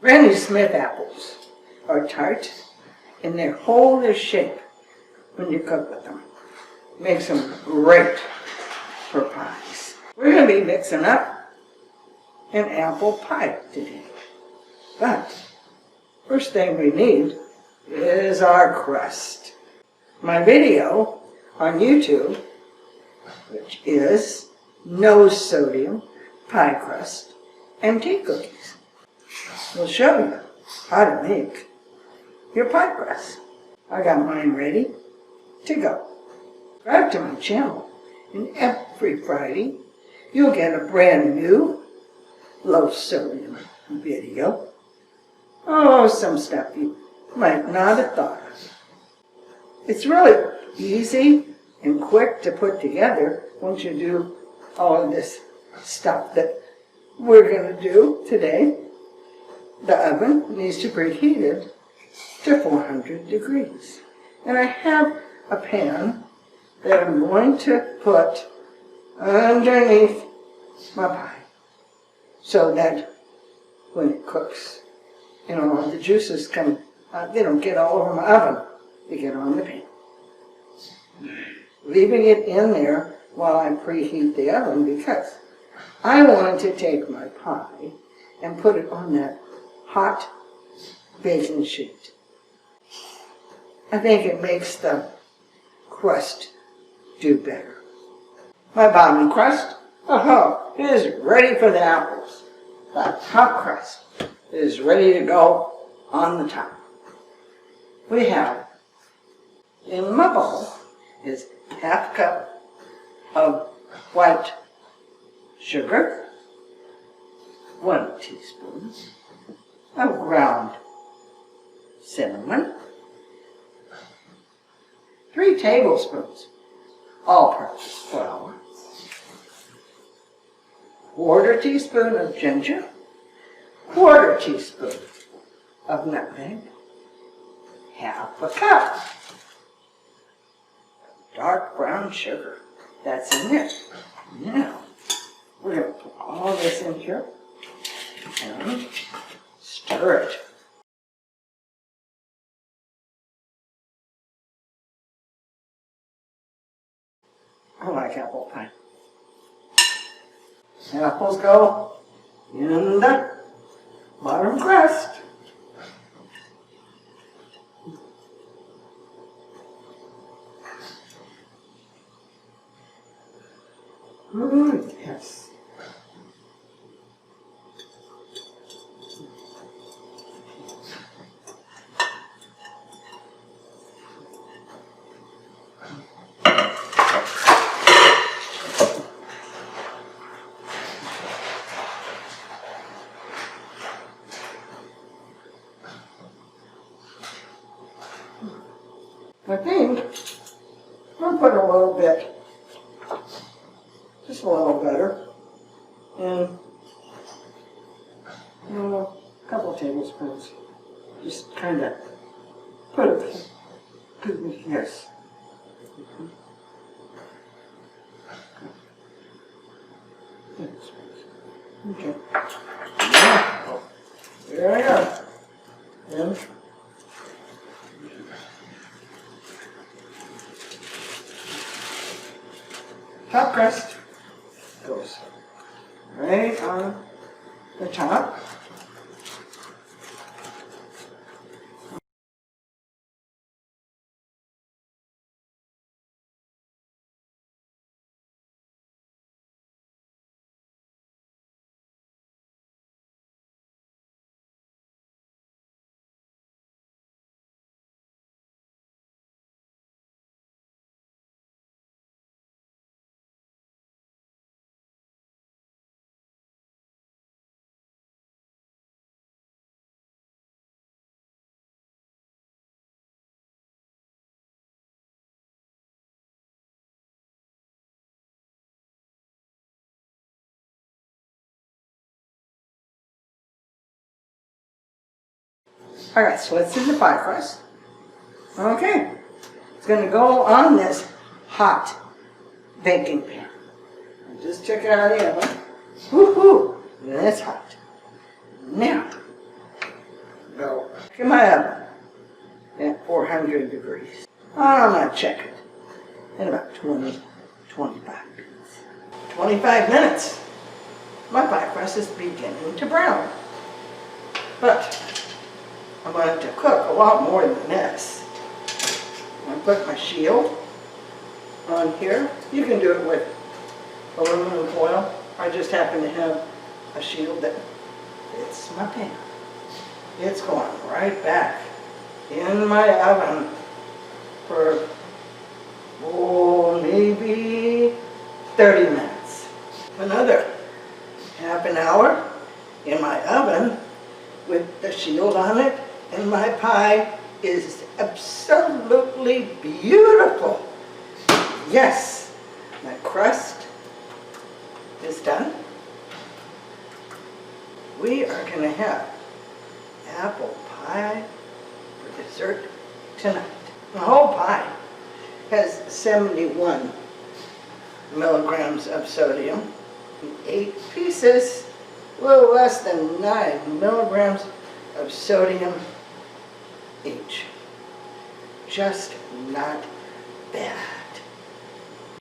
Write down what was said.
Granny Smith apples are tart and they hold their shape when you cook with them. Makes them great for pies. We're going to be mixing up an apple pie today. But first thing we need is our crust. My video on YouTube, which is no sodium pie crust and tea cookies, will show you how to make your pie crust. I got mine ready to go. Subscribe to my channel, and every Friday you'll get a brand new low sodium video. Oh, some stuff you might not have thought of. It's really easy and quick to put together once you do all of this stuff that we're going to do today. The oven needs to be preheated to 400 degrees. And I have a pan that I'm going to put underneath my pie so that when it cooks, the juices come, they don't get all over my oven. They get on the pan. Leaving it in there while I preheat the oven because I want to take my pie and put it on that hot baking sheet. I think it makes the crust do better. My bottom crust, is ready for the apples. The top crust is ready to go on the top. We have, in my bowl, is half cup of white sugar, 1 teaspoon of ground cinnamon, 3 tablespoons all-purpose flour, 1/4 teaspoon of ginger, 1/4 teaspoon of nutmeg, half a cup of dark brown sugar. That's in there. Now, we're going to put all this in here and stir it. I like apple pie. Apples go in the bottom crust. Yes. I think I'll put a little bit, just a little butter, and a couple of tablespoons. Just kind of put it, yes. Okay. There we go. And top crust goes right on the top. Alright, so it's in the pie crust. Okay, it's going to go on this hot baking pan. I just took it out of the oven. Woohoo! That's hot. Now, in my oven at 400 degrees. I'm going to check it in about 25 minutes. 25 minutes. My pie crust is beginning to brown. But I'm going to have to cook a lot more than this. I'm going to put my shield on here. You can do it with aluminum foil. I just happen to have a shield that fits my pan. It's going right back in my oven for, maybe 30 minutes. Another half an hour in my oven with the shield on it, and my pie is absolutely beautiful. Yes, my crust is done. We are going to have apple pie for dessert tonight. The whole pie has 71 milligrams of sodium. 8 pieces, a little less than 9 milligrams of sodium each. Just not bad.